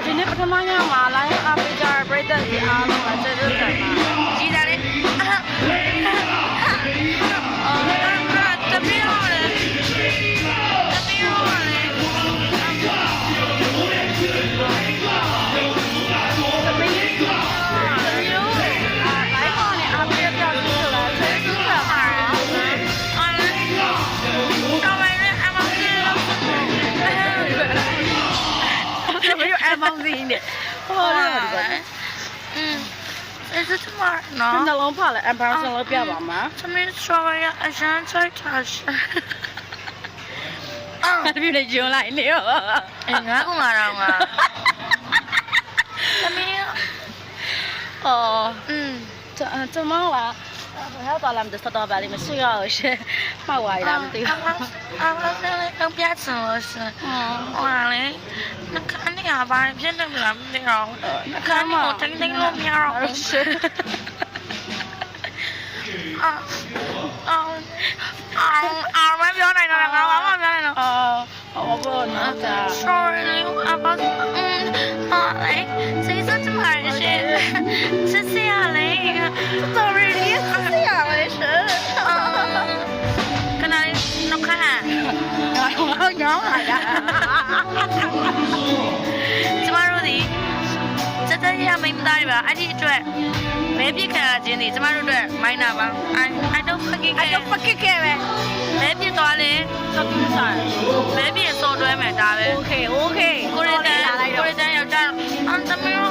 ဒီနေ့ပထမညမှာ live အားပေးကြတဲ့ပရိသတ်တွေအားလုံးကကျေးဇူးတင်ပါတယ်။ကြီးတယ်လေ။တပီရောလေ။တပီရောလေ။တပီရောlive မှာနဲ့အားပေးကြတဲ့ကျေးဇူးတင်ပါတယ်။အားလုံးတော်ပါရဲ့အမောင်ကြီးလို့။ဘယ်လိုအမောင်ကြီးနဲ့ဟောရတာဒီကIs it tomorrow? No. နှလုံးဖလဲ embarrassing လို့ပြပါမှာ။သမီး sorry အရန်ချိုက်တာရှင်။အဲ့ဒီနဲ့ဂျွန်လိုက်နေရော။ငါကငါတော့ငါ။သမီး怎么了？我要到他们的收到班里面需要些买外的对。现在刚变成了是。哇嘞，那看你阿爸变得不了没有？那看你我听听路边儿是。我表奶奶，我表奶奶。我不能的。Sorry， 阿爸，来，这是怎么回事？这是呀嘞，Sorry， 这是呀嘞是。跟他弄看。我养来的。怎么说的？这也没么大的吧？俺这对，没别看啊，真的，怎么说对？买那吧？I don't fucking care 呗。没别多嘞，没别少对没大呗。OK， 过来单要这样，怎么样？